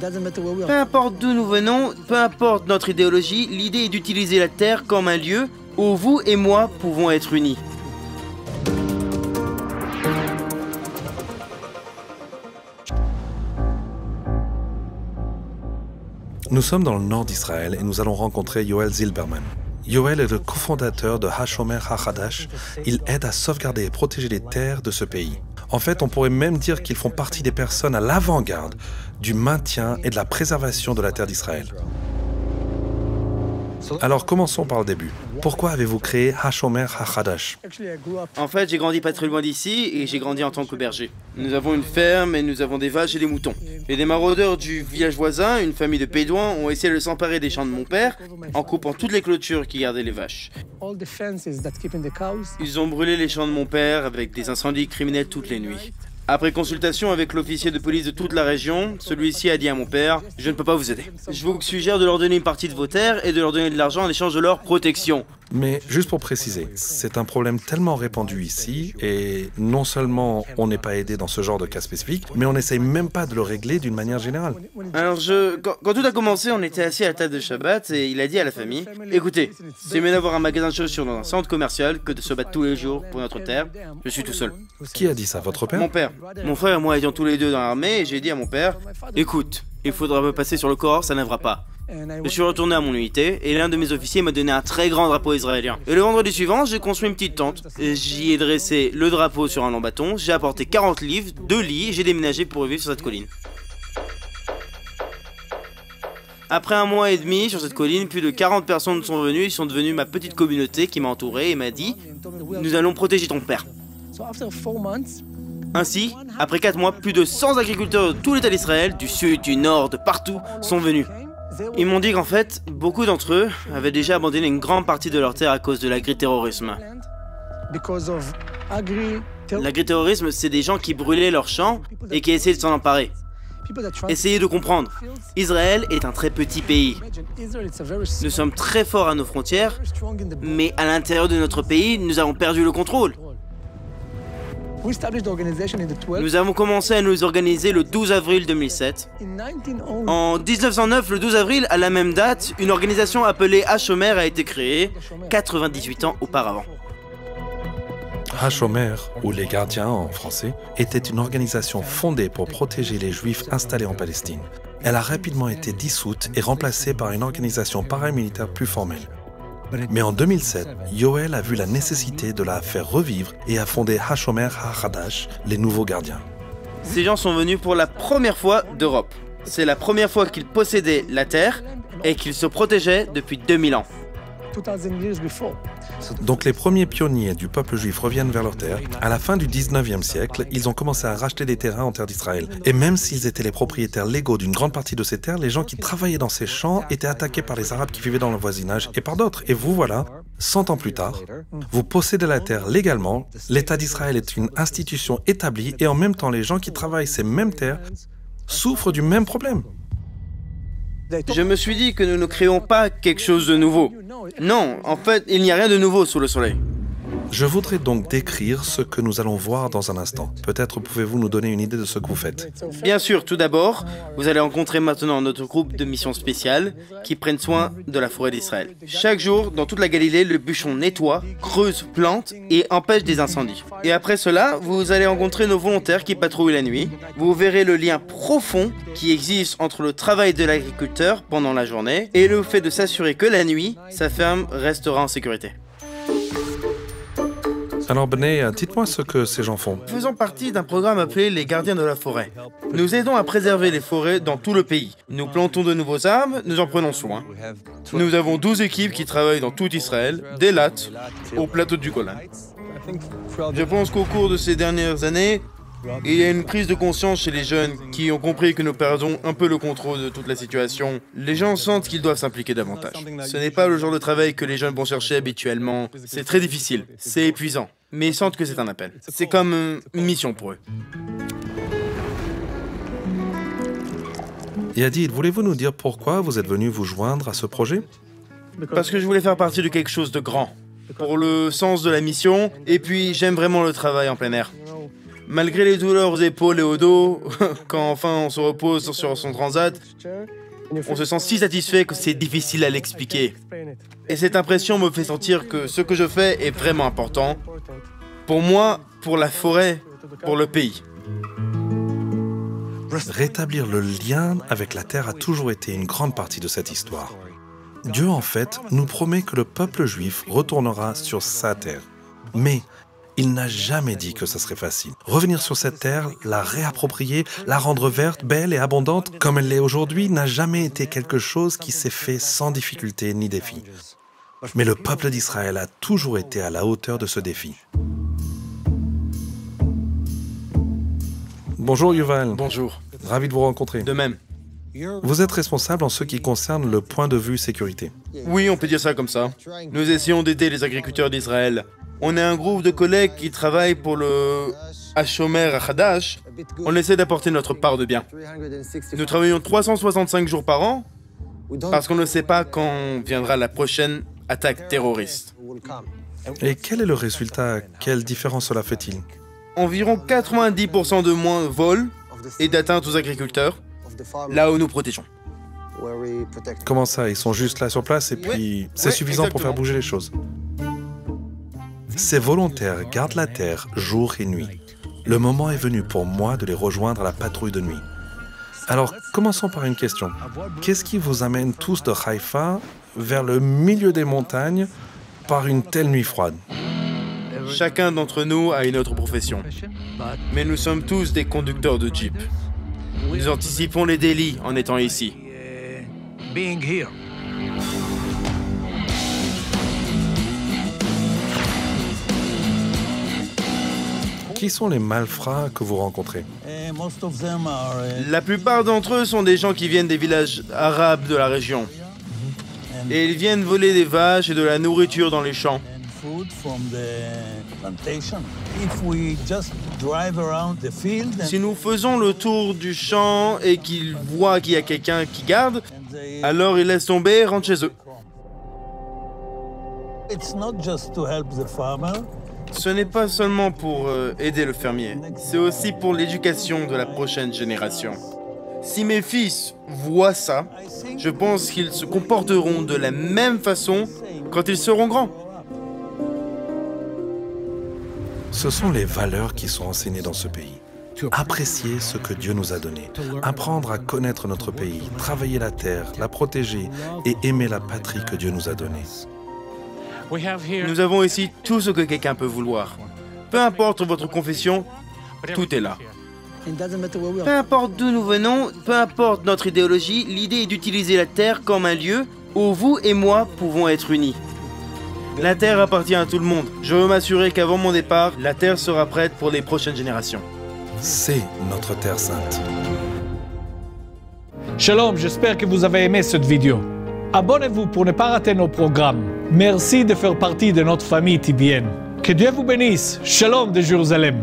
Peu importe d'où nous venons, peu importe notre idéologie, l'idée est d'utiliser la Terre comme un lieu où vous et moi pouvons être unis. Nous sommes dans le nord d'Israël et nous allons rencontrer Yoel Zilberman. Yoel est le cofondateur de Hashomer HaChadash. Il aide à sauvegarder et protéger les terres de ce pays. En fait, on pourrait même dire qu'ils font partie des personnes à l'avant-garde du maintien et de la préservation de la terre d'Israël. Alors commençons par le début. Pourquoi avez-vous créé Hashomer HaChadash? En fait, j'ai grandi pas très loin d'ici et j'ai grandi en tant que berger. Nous avons une ferme et nous avons des vaches et des moutons. Et des maraudeurs du village voisin, une famille de Bédouins, ont essayé de s'emparer des champs de mon père en coupant toutes les clôtures qui gardaient les vaches. Ils ont brûlé les champs de mon père avec des incendies criminels toutes les nuits. Après consultation avec l'officier de police de toute la région, celui-ci a dit à mon père « Je ne peux pas vous aider. Je vous suggère de leur donner une partie de vos terres et de leur donner de l'argent en échange de leur protection. » Mais juste pour préciser, c'est un problème tellement répandu ici, et non seulement on n'est pas aidé dans ce genre de cas spécifique, mais on n'essaye même pas de le régler d'une manière générale. Alors quand tout a commencé, on était assis à la table de Shabbat et il a dit à la famille « Écoutez, c'est mieux d'avoir un magasin de chaussures dans un centre commercial que de se battre tous les jours pour notre terre. Je suis tout seul. » Qui a dit ça, votre père? Mon père. Mon frère et moi étions tous les deux dans l'armée et j'ai dit à mon père « Écoute, il faudra me passer sur le corps, ça n'arrivera pas. » Je suis retourné à mon unité et l'un de mes officiers m'a donné un très grand drapeau israélien. Et le vendredi suivant, j'ai construit une petite tente. J'y ai dressé le drapeau sur un long bâton, j'ai apporté 40 livres, 2 lits et j'ai déménagé pour vivre sur cette colline. Après un mois et demi sur cette colline, plus de 40 personnes sont venues, ils sont devenus ma petite communauté qui m'a entouré et m'a dit « Nous allons protéger ton père. » Ainsi, après 4 mois, plus de 100 agriculteurs de tout l'État d'Israël, du sud, du nord, de partout, sont venus. Ils m'ont dit qu'en fait, beaucoup d'entre eux avaient déjà abandonné une grande partie de leur terre à cause de l'agri-terrorisme. L'agri-terrorisme, c'est des gens qui brûlaient leurs champs et qui essayaient de s'en emparer. Essayez de comprendre. Israël est un très petit pays. Nous sommes très forts à nos frontières, mais à l'intérieur de notre pays, nous avons perdu le contrôle. Nous avons commencé à nous organiser le 12 avril 2007. En 1909, le 12 avril, à la même date, une organisation appelée Hashomer a été créée, 98 ans auparavant. Hashomer, ou les gardiens en français, était une organisation fondée pour protéger les Juifs installés en Palestine. Elle a rapidement été dissoute et remplacée par une organisation paramilitaire plus formelle. Mais en 2007, Yoel a vu la nécessité de la faire revivre et a fondé Hashomer HaChadash, les nouveaux gardiens. Ces gens sont venus pour la première fois d'Europe. C'est la première fois qu'ils possédaient la terre et qu'ils se protégeaient depuis 2000 ans. Donc les premiers pionniers du peuple juif reviennent vers leur terre. À la fin du 19e siècle, ils ont commencé à racheter des terrains en terre d'Israël. Et même s'ils étaient les propriétaires légaux d'une grande partie de ces terres, les gens qui travaillaient dans ces champs étaient attaqués par les Arabes qui vivaient dans le voisinage et par d'autres. Et vous voilà, 100 ans plus tard, vous possédez la terre légalement, l'État d'Israël est une institution établie et en même temps les gens qui travaillent ces mêmes terres souffrent du même problème. Je me suis dit que nous ne créons pas quelque chose de nouveau. Non, en fait, il n'y a rien de nouveau sous le soleil. Je voudrais donc décrire ce que nous allons voir dans un instant. Peut-être pouvez-vous nous donner une idée de ce que vous faites. Bien sûr, tout d'abord, vous allez rencontrer maintenant notre groupe de mission spéciale qui prennent soin de la forêt d'Israël. Chaque jour, dans toute la Galilée, le bûcheron nettoie, creuse, plante et empêche des incendies. Et après cela, vous allez rencontrer nos volontaires qui patrouillent la nuit. Vous verrez le lien profond qui existe entre le travail de l'agriculteur pendant la journée et le fait de s'assurer que la nuit, sa ferme restera en sécurité. Alors Benay, dites-moi ce que ces gens font. Nous faisons partie d'un programme appelé les gardiens de la forêt. Nous aidons à préserver les forêts dans tout le pays. Nous plantons de nouveaux arbres, nous en prenons soin. Nous avons 12 équipes qui travaillent dans tout Israël, d'Eilat au plateau du Golan. Je pense qu'au cours de ces dernières années, il y a une prise de conscience chez les jeunes qui ont compris que nous perdons un peu le contrôle de toute la situation. Les gens sentent qu'ils doivent s'impliquer davantage. Ce n'est pas le genre de travail que les jeunes vont chercher habituellement. C'est très difficile, c'est épuisant. Mais ils sentent que c'est un appel. C'est comme une mission pour eux. Yadid, voulez-vous nous dire pourquoi vous êtes venu vous joindre à ce projet? Parce que je voulais faire partie de quelque chose de grand. Pour le sens de la mission, et puis j'aime vraiment le travail en plein air. Malgré les douleurs aux épaules et au dos, quand enfin on se repose sur son transat, on se sent si satisfait que c'est difficile à l'expliquer. Et cette impression me fait sentir que ce que je fais est vraiment important. Pour moi, pour la forêt, pour le pays. Rétablir le lien avec la terre a toujours été une grande partie de cette histoire. Dieu, en fait, nous promet que le peuple juif retournera sur sa terre. Mais il n'a jamais dit que ce serait facile. Revenir sur cette terre, la réapproprier, la rendre verte, belle et abondante comme elle l'est aujourd'hui, n'a jamais été quelque chose qui s'est fait sans difficulté ni défi. Mais le peuple d'Israël a toujours été à la hauteur de ce défi. Bonjour Yuval. Bonjour. Ravi de vous rencontrer. De même. Vous êtes responsable en ce qui concerne le point de vue sécurité. Oui, on peut dire ça comme ça. Nous essayons d'aider les agriculteurs d'Israël. On est un groupe de collègues qui travaillent pour le Hashomer Hadash. On essaie d'apporter notre part de bien. Nous travaillons 365 jours par an parce qu'on ne sait pas quand viendra la prochaine attaque terroriste. Et quel est le résultat? Quelle différence cela fait-il? Environ 90% de moins vols et d'atteintes aux agriculteurs, là où nous protégeons. Comment ça? Ils sont juste là sur place et puis c'est suffisant pour faire bouger les choses. Ces volontaires gardent la terre jour et nuit. Le moment est venu pour moi de les rejoindre à la patrouille de nuit. Alors, commençons par une question. Qu'est-ce qui vous amène tous de Haïfa vers le milieu des montagnes par une telle nuit froide? Chacun d'entre nous a une autre profession. Mais nous sommes tous des conducteurs de Jeep. Nous anticipons les délits en étant ici. Qui sont les malfrats que vous rencontrez? La plupart d'entre eux sont des gens qui viennent des villages arabes de la région. Et ils viennent voler des vaches et de la nourriture dans les champs. Si nous faisons le tour du champ et qu'ils voient qu'il y a quelqu'un qui garde, alors ils laissent tomber et rentrent chez eux. Ce n'est pas seulement pour aider le fermier, c'est aussi pour l'éducation de la prochaine génération. Si mes fils voient ça, je pense qu'ils se comporteront de la même façon quand ils seront grands. Ce sont les valeurs qui sont enseignées dans ce pays. Apprécier ce que Dieu nous a donné, apprendre à connaître notre pays, travailler la terre, la protéger et aimer la patrie que Dieu nous a donnée. Nous avons ici tout ce que quelqu'un peut vouloir. Peu importe votre confession, tout est là. Peu importe d'où nous venons, peu importe notre idéologie, l'idée est d'utiliser la terre comme un lieu où vous et moi pouvons être unis. La terre appartient à tout le monde. Je veux m'assurer qu'avant mon départ, la terre sera prête pour les prochaines générations. C'est notre terre sainte. Shalom, j'espère que vous avez aimé cette vidéo. Abonnez-vous pour ne pas rater nos programmes. Merci de faire partie de notre famille TBN. Que Dieu vous bénisse. Shalom de Jérusalem.